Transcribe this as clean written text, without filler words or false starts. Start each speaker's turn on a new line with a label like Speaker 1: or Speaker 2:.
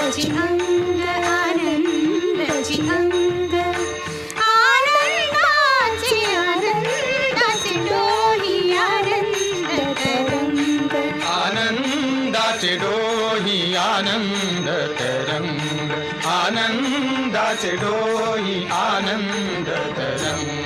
Speaker 1: आनंदाची अंग आनंदाची अंग आनंदाचे आनंदाचे डोही आनंद तरंग
Speaker 2: आनंदाचे डोही आनंद तरंग आनंदाचे डोही आनंद तरंग